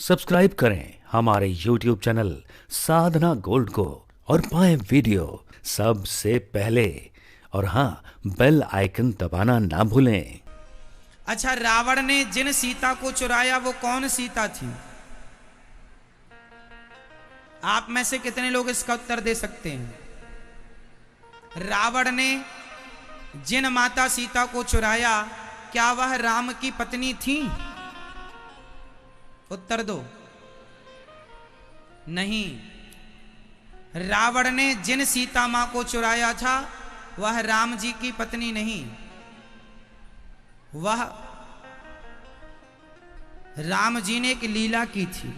Subscribe करें हमारे YouTube channel साधना gold को और पाएं वीडियो सबसे पहले। और हाँ, बेल आइकन दबाना ना भूलें। अच्छा, रावण ने जिन सीता को चुराया वो कौन सीता थी? आप में से कितने लोग इसका उत्तर दे सकते हैं? रावण ने जिन माता सीता को चुराया, क्या वह राम की पत्नी थी? उत्तर दो। नहीं, रावण ने जिन सीता मां को चुराया था वह राम जी की पत्नी नहीं, वह राम जी ने एक लीला की थी।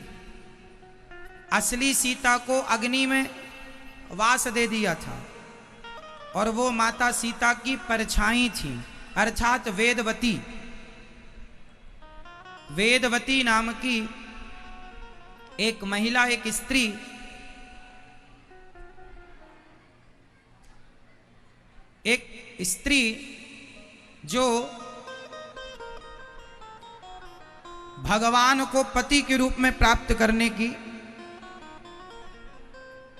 असली सीता को अग्नि में वास दे दिया था और वो माता सीता की परछाई थी, अर्थात वेदवती। वेदवती नाम की एक महिला, एक स्त्री जो भगवान को पति के रूप में प्राप्त करने की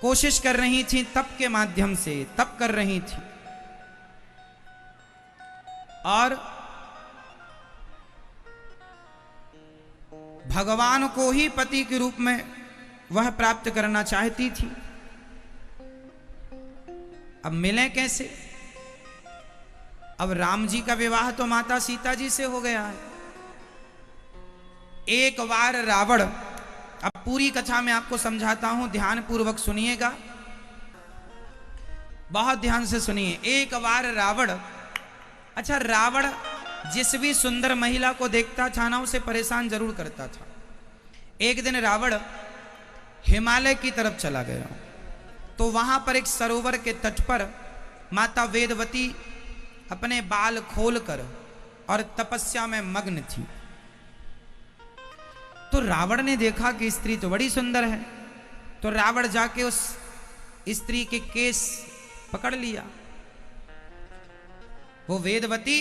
कोशिश कर रही थी, तप के माध्यम से तप कर रही थी और भगवान को ही पति के रूप में वह प्राप्त करना चाहती थी। अब मिले कैसे? अब राम जी का विवाह तो माता सीता जी से हो गया है। एक बार रावण, अब पूरी कथा में आपको समझाता हूं, ध्यान पूर्वक सुनिएगा, बहुत ध्यान से सुनिए। एक बार रावण, अच्छा रावण जिस भी सुंदर महिला को देखता था ना, उसे परेशान जरूर करता था। एक दिन रावण हिमालय की तरफ चला गया, तो वहां पर एक सरोवर के तट पर माता वेदवती अपने बाल खोलकर और तपस्या में मग्न थी। तो रावण ने देखा कि स्त्री तो बड़ी सुंदर है, तो रावण जाके उस स्त्री के केस पकड़ लिया। वो वेदवती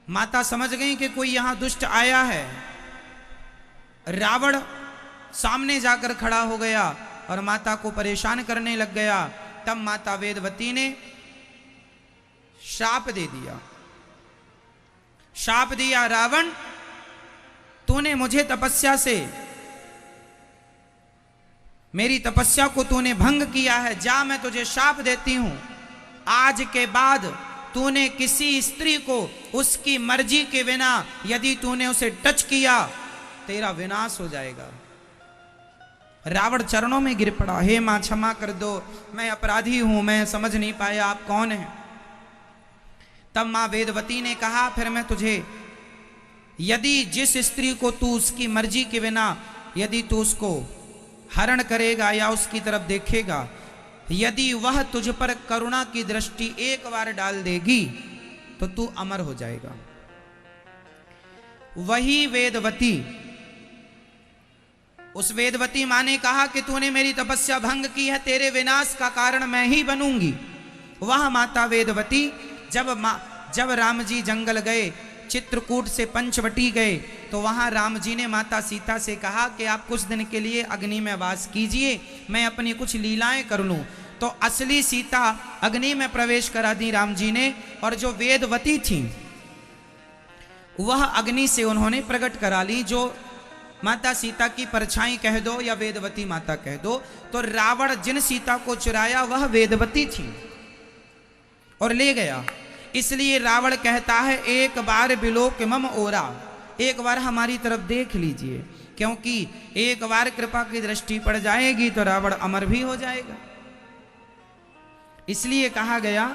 माता समझ गई कि कोई यहां दुष्ट आया है। रावण सामने जाकर खड़ा हो गया और माता को परेशान करने लग गया। तब माता वेदवती ने शाप दे दिया। शाप दिया, रावण तूने मुझे तपस्या से, मेरी तपस्या को तूने भंग किया है, जा मैं तुझे शाप देती हूं, आज के बाद तूने किसी स्त्री को उसकी मर्जी के बिना यदि तूने उसे टच किया, तेरा विनाश हो जाएगा। रावण चरणों में गिर पड़ा, हे मां क्षमा कर दो, मैं अपराधी हूं, मैं समझ नहीं पाया आप कौन हैं। तब मां वेदवती ने कहा, फिर मैं तुझे, यदि जिस स्त्री को तू उसकी मर्जी के बिना यदि तू उसको हरण करेगा या उसकी तरफ देखेगा, यदि वह तुझ पर करुणा की दृष्टि एक बार डाल देगी तो तू अमर हो जाएगा। वही वेदवती, उस वेदवती मां ने कहा कि तूने मेरी तपस्या भंग की है, तेरे विनाश का कारण मैं ही बनूंगी। वह माता वेदवती जब राम जी जंगल गए, चित्रकूट से पंचवटी गए, तो वहां राम जी ने माता सीता से कहा कि आप कुछ दिन के लिए अग्नि में वास कीजिए, मैं अपनी कुछ लीलाएं कर लूं। तो असली सीता अग्नि में प्रवेश करा दी राम जी ने, और जो वेदवती थी वह अग्नि से उन्होंने प्रकट करा ली, जो माता सीता की परछाई कह दो या वेदवती माता कह दो। तो रावण जिन सीता को चुराया वह वेदवती थी और ले गया। इसलिए रावण कहता है, एक बार बिलोक मम ओरा, एक बार हमारी तरफ देख लीजिए, क्योंकि एक बार कृपा की दृष्टि पड़ जाएगी तो रावण अमर भी हो जाएगा। इसलिए कहा गया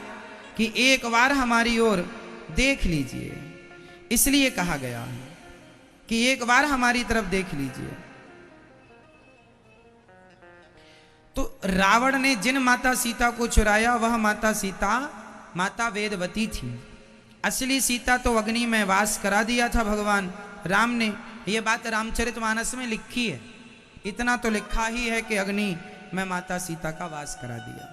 कि एक बार हमारी ओर देख लीजिए, इसलिए कहा गया है कि एक बार हमारी तरफ देख लीजिए। तो रावण ने जिन माता सीता को चुराया वह माता सीता माता वेदवती थी। असली सीता तो अग्नि में वास करा दिया था भगवान राम ने। यह बात रामचरितमानस में लिखी है, इतना तो लिखा ही है कि अग्नि में माता सीता का वास करा दिया।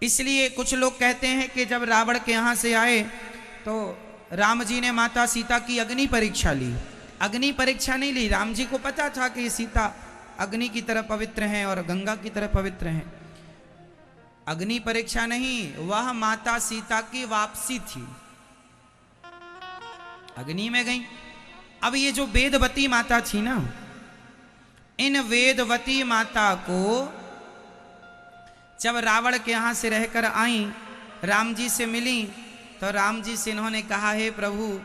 इसलिए कुछ लोग कहते हैं कि जब रावण के यहां से आए तो राम जी ने माता सीता की अग्नि परीक्षा ली, अग्नि परीक्षा नहीं ली। राम जी को पता था कि सीता अग्नि की तरह पवित्र हैं और गंगा की तरह पवित्र हैं। अग्नि परीक्षा नहीं, वह माता सीता की वापसी थी। अग्नि में गई। अब ये जो वेदवती माता थी ना, इन वेदवती माता को जब रावण के यहां से रहकर आई, राम जी से मिली, तो राम जी से इन्होंने कहा, हे प्रभु,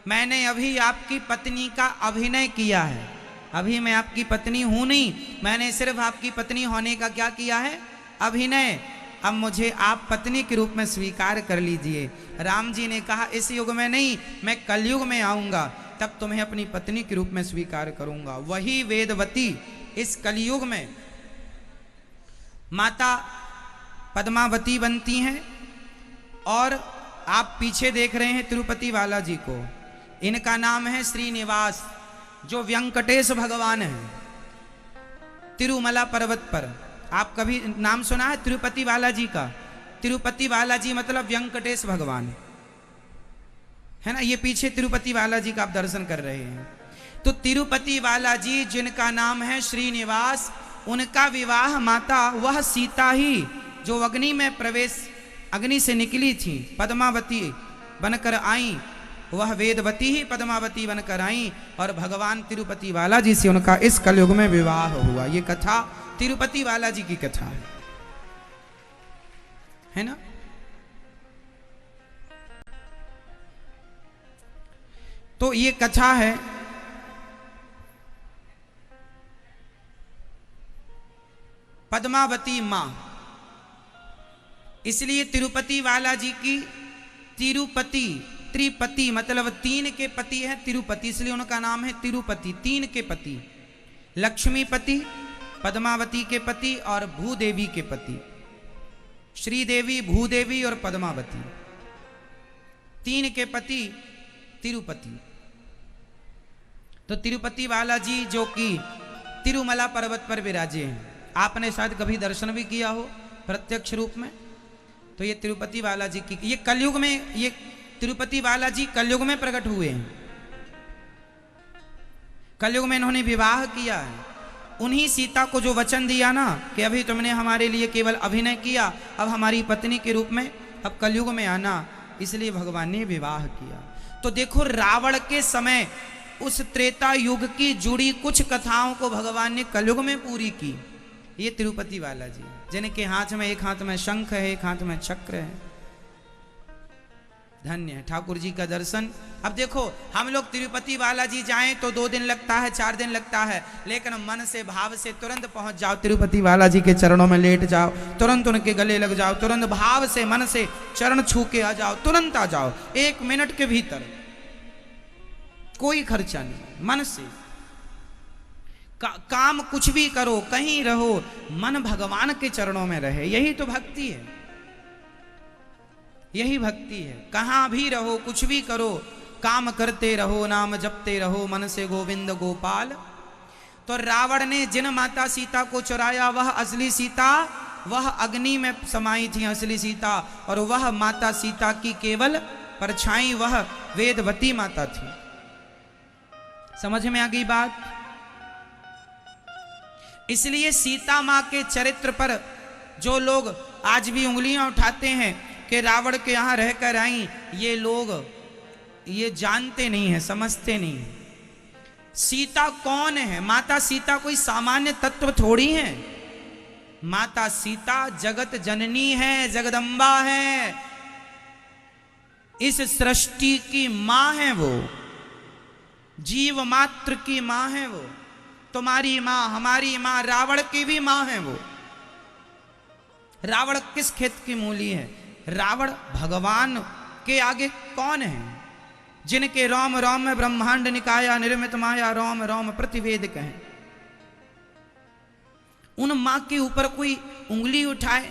मैंने अभी आपकी पत्नी का अभिनय किया है। अभी मैं आपकी पत्नी हूं नहीं, मैंने सिर्फ आपकी पत्नी होने का क्या किया है? अभिनय। अब मुझे आप पत्नी के रूप में स्वीकार कर लीजिए। राम जी ने कहा, इस युग में नहीं, मैं कलयुग में आऊंगा, तब तुम्हें अपनी पत्नी के रूप में स्वीकार करूंगा। वही वेदवती इस कलयुग में माता पद्मावती बनती हैं। और आप पीछे देख रहे हैं तिरुपति बालाजी को, इनका नाम है श्रीनिवास, जो वेंकटेश भगवान है। तिरुमला पर्वत पर आप कभी नाम सुना है तिरुपति बालाजी का? तिरुपति बालाजी मतलब वेंकटेश भगवान है ना। ये पीछे तिरुपति बालाजी का आप दर्शन कर रहे हैं। तो तिरुपति बालाजी जिनका नाम है श्रीनिवास, उनका विवाह माता वह सीता ही जो अग्नि में प्रवेश, अग्नि से निकली थी, पद्मावती बनकर आई, वह वेदवती ही पद्मावती बनकर आई और भगवान तिरुपति बालाजी से उनका इस कलयुग में विवाह हुआ। ये कथा तिरुपति बालाजी की कथा है ना। तो ये कथा है पद्मावती मां। इसलिए तिरुपति बालाजी की तिरुपति, त्रिपति मतलब तीन के पति है तिरुपति, इसलिए उनका नाम है तिरुपति, तीन के पति। लक्ष्मीपति, पद्मावती के पति और भूदेवी के पति। श्रीदेवी, भूदेवी और पद्मावती, तीन के पति तिरुपति। तो तिरुपति बालाजी जो कि तिरुमला पर्वत पर विराजे हैं, आपने शायद कभी दर्शन भी किया हो प्रत्यक्ष रूप में। तो ये तिरुपति बालाजी की, ये कलयुग में, ये तिरुपति बालाजी कलयुग में प्रकट हुए हैं। कलयुग में इन्होंने विवाह किया है। उन्हीं सीता को जो वचन दिया ना कि अभी तुमने हमारे लिए केवल अभिनय किया, अब हमारी पत्नी के रूप में अब कलयुग में आना, इसलिए भगवान ने विवाह किया। तो देखो, रावण के समय उस त्रेता युग की जुड़ी कुछ कथाओं को भगवान ने कलयुग में पूरी की। ये तिरुपति बालाजी जिनके हाथ में, एक हाथ में शंख है, एक हाथ में चक्र है। धन्य है ठाकुर जी का दर्शन। अब देखो, हम लोग तिरुपति बालाजी जाएं तो 2 दिन लगता है, 4 दिन लगता है, लेकिन मन से, भाव से तुरंत पहुंच जाओ, तिरुपति बालाजी के चरणों में लेट जाओ, तुरंत उनके गले लग जाओ, तुरंत भाव से, मन से चरण छू के आ जाओ, तुरंत आ जाओ, 1 मिनट के भीतर, कोई खर्चा नहीं। मन से काम कुछ भी करो, कहीं रहो, मन भगवान के चरणों में रहे, यही तो भक्ति है, यही भक्ति है। कहां भी रहो, कुछ भी करो, काम करते रहो, नाम जपते रहो, मन से गोविंद गोपाल। तो रावण ने जिन माता सीता को चुराया, वह असली सीता, वह अग्नि में समाई थी असली सीता, और वह माता सीता की केवल परछाई वह वेदवती माता थी। समझ में आ गई बात? इसलिए सीता मां के चरित्र पर जो लोग आज भी उंगलियां उठाते हैं कि रावण के यहां रहकर आई, ये लोग ये जानते नहीं है, समझते नहीं है। सीता कौन है? माता सीता कोई सामान्य तत्व थोड़ी है। माता सीता जगत जननी है, जगदम्बा है, इस सृष्टि की मां है, वो जीव मात्र की मां है, वो तुम्हारी मां, हमारी मां, रावण की भी मां है वो। रावण किस खेत की मूली है? रावण भगवान के आगे कौन है? जिनके रोम रोम में ब्रह्मांड निकाया, निर्मित माया रोम रोम प्रतिवेद कहें। उन मां के ऊपर कोई उंगली उठाए,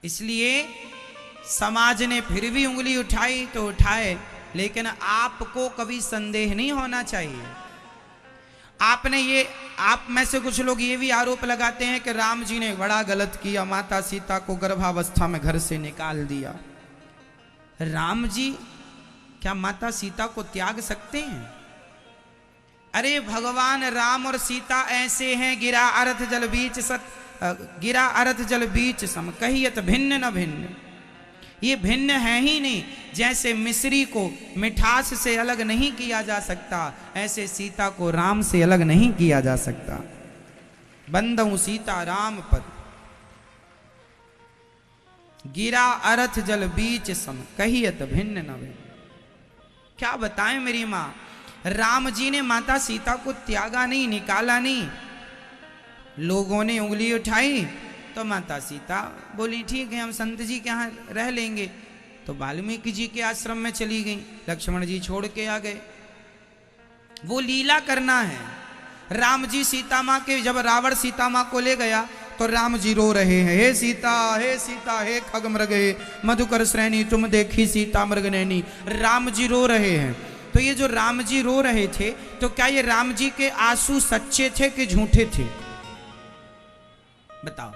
इसलिए समाज ने फिर भी उंगली उठाई तो उठाए, लेकिन आपको कभी संदेह नहीं होना चाहिए। आपने ये, आप में से कुछ लोग ये भी आरोप लगाते हैं कि राम जी ने बड़ा गलत किया, माता सीता को गर्भावस्था में घर से निकाल दिया। राम जी क्या माता सीता को त्याग सकते हैं? अरे भगवान राम और सीता ऐसे हैं, गिरा अर्थ जल बीच गिरा अर्थ जल बीच सम, कहियत भिन्न न भिन्न। ये भिन्न है ही नहीं। जैसे मिश्री को मिठास से अलग नहीं किया जा सकता, ऐसे सीता को राम से अलग नहीं किया जा सकता। बंदहूं सीता राम पर, गिरा अर्थ जल बीच सम, कहियत भिन्न न भिन्न। क्या बताएं मेरी माँ, राम जी ने माता सीता को त्यागा नहीं, निकाला नहीं। लोगों ने उंगली उठाई तो माता सीता बोली ठीक है हम संत जी के यहाँ रह लेंगे, तो वाल्मीकि जी के आश्रम में चली गई। लक्ष्मण जी छोड़ के आ गए। वो लीला करना है। राम जी सीता माँ के, जब रावण सीता माँ को ले गया तो राम जी रो रहे हैं, हे सीता हे खगमृगे मधुकर श्रेणी तुम देखी सीता मृगनैनी। राम जी रो रहे हैं। तो ये जो राम जी रो रहे थे, तो क्या ये राम जी के आंसू सच्चे थे कि झूठे थे? बताओ,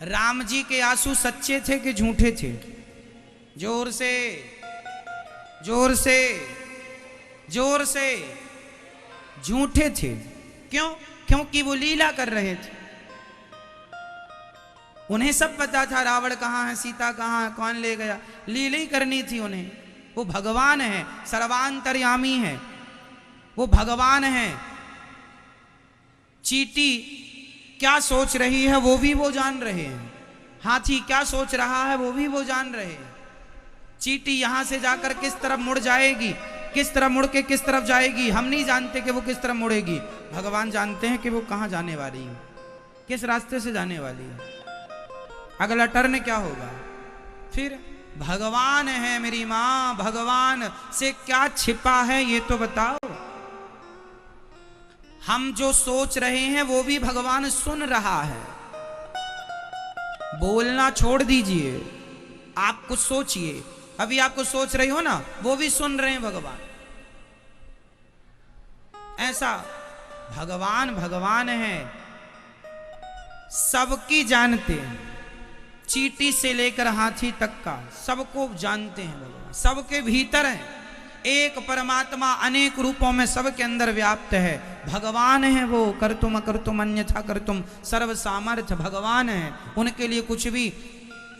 राम जी के आंसू सच्चे थे कि झूठे थे? जोर से जोर से जोर से झूठे थे। क्यों? क्योंकि वो लीला कर रहे थे। उन्हें सब पता था रावण कहाँ है, सीता कहाँ है, कौन ले गया। लीला ही करनी थी उन्हें। वो भगवान है, सर्वांतर्यामी है, वो भगवान है। चींटी क्या सोच रही है वो भी वो जान रहे हैं। हाथी क्या सोच रहा है वो भी वो जान रहे हैं। चींटी यहां से जाकर किस तरफ मुड़ जाएगी, किस तरफ मुड़ के किस तरफ जाएगी, हम नहीं जानते कि वो किस तरफ मुड़ेगी। भगवान जानते हैं कि वो कहां जाने वाली है, किस रास्ते से जाने वाली है, अगला टर्न क्या होगा। फिर भगवान है मेरी मां, भगवान से क्या छिपा है ये तो बताओ। हम जो सोच रहे हैं वो भी भगवान सुन रहा है। बोलना छोड़ दीजिए, आप कुछ सोचिए। अभी आप कुछ सोच रही हो ना, वो भी सुन रहे हैं भगवान। ऐसा भगवान भगवान है, सबकी जानते हैं। चींटी से लेकर हाथी तक का सबको जानते हैं भगवान, सबके भीतर है। एक परमात्मा अनेक रूपों में सबके अंदर व्याप्त है। भगवान है वो, कर्तुम अकर्तुम अन्यथा कर्तुम, सर्व सामर्थ्य भगवान है। उनके लिए कुछ भी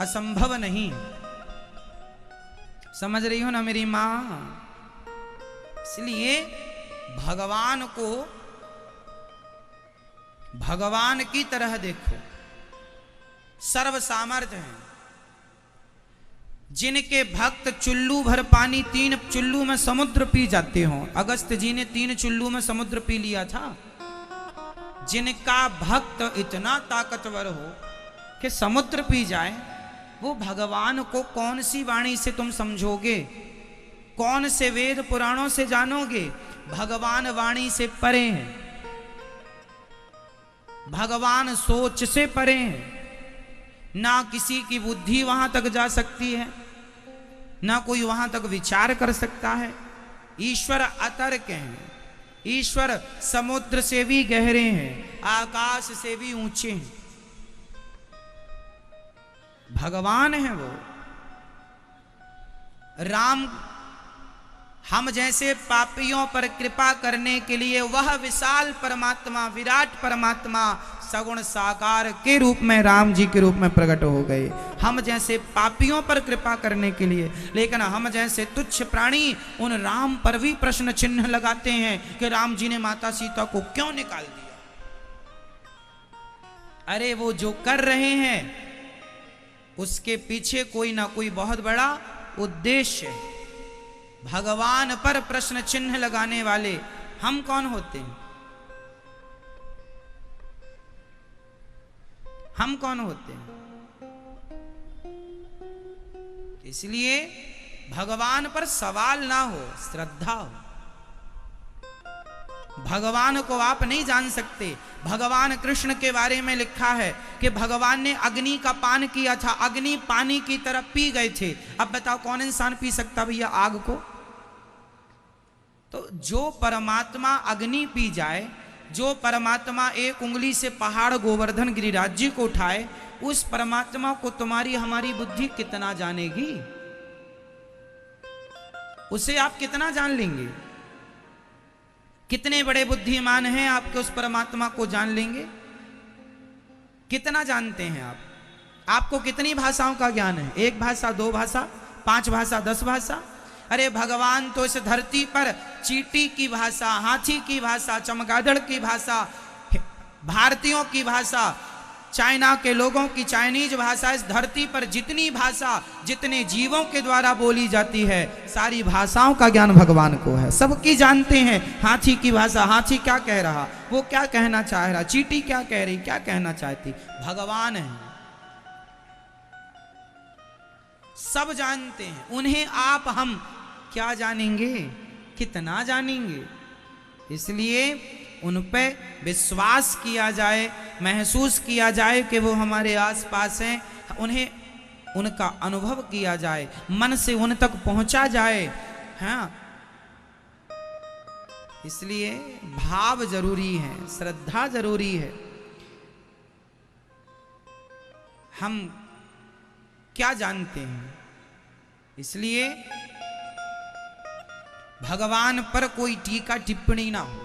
असंभव नहीं। समझ रही हो ना मेरी मां? इसलिए भगवान को भगवान की तरह देखो, सर्व सामर्थ्य है। जिनके भक्त चुल्लू भर पानी 3 चुल्लू में समुद्र पी जाते हो, अगस्त जी ने 3 चुल्लू में समुद्र पी लिया था। जिनका भक्त इतना ताकतवर हो कि समुद्र पी जाए, वो भगवान को कौन सी वाणी से तुम समझोगे, कौन से वेद पुराणों से जानोगे? भगवान वाणी से परे हैं, भगवान सोच से परे हैं। ना किसी की बुद्धि वहां तक जा सकती है, ना कोई वहां तक विचार कर सकता है। ईश्वर अतर्क हैं, ईश्वर समुद्र से भी गहरे हैं, आकाश से भी ऊंचे हैं। भगवान है वो। राम हम जैसे पापियों पर कृपा करने के लिए वह विशाल परमात्मा, विराट परमात्मा सगुण साकार के रूप में राम जी के रूप में प्रकट हो गए, हम जैसे पापियों पर कृपा करने के लिए। लेकिन हम जैसे तुच्छ प्राणी उन राम पर भी प्रश्न चिन्ह लगाते हैं कि राम जी ने माता सीता को क्यों निकाल दिया। अरे वो जो कर रहे हैं उसके पीछे कोई ना कोई बहुत बड़ा उद्देश्य है। भगवान पर प्रश्न चिन्ह लगाने वाले हम कौन होते हैं? हम कौन होते हैं? इसलिए भगवान पर सवाल ना हो, श्रद्धा हो। भगवान को आप नहीं जान सकते। भगवान कृष्ण के बारे में लिखा है कि भगवान ने अग्नि का पान किया था, अग्नि पानी की तरह पी गए थे। अब बताओ कौन इंसान पी सकता भैया आग को? तो जो परमात्मा अग्नि पी जाए, जो परमात्मा एक उंगली से पहाड़ गोवर्धन गिरिराज जी को उठाए, उस परमात्मा को तुम्हारी हमारी बुद्धि कितना जानेगी? उसे आप कितना जान लेंगे? कितने बड़े बुद्धिमान हैं आपके उस परमात्मा को जान लेंगे? कितना जानते हैं आप? आपको कितनी भाषाओं का ज्ञान है? 1 भाषा, 2 भाषा, 5 भाषा, 10 भाषा? अरे भगवान तो इस धरती पर चींटी की भाषा, हाथी की भाषा, चमगादड़ की भाषा, भारतीयों की भाषा, चाइना के लोगों की चाइनीज भाषा, इस धरती पर जितनी भाषा जितने जीवों के द्वारा बोली जाती है, सारी भाषाओं का ज्ञान भगवान को है। सबकी जानते हैं। हाथी की भाषा, हाथी क्या कह रहा, वो क्या कहना चाह रहा, चींटी क्या कह रही, क्या कहना चाहती, भगवान है, सब जानते हैं। उन्हें आप हम क्या जानेंगे, कितना जानेंगे? इसलिए उन पे विश्वास किया जाए, महसूस किया जाए कि वो हमारे आसपास हैं, उन्हें उनका अनुभव किया जाए, मन से उन तक पहुंचा जाए। हाँ, इसलिए भाव जरूरी है, श्रद्धा जरूरी है। हम क्या जानते हैं? इसलिए भगवान पर कोई टीका टिप्पणी ना हो।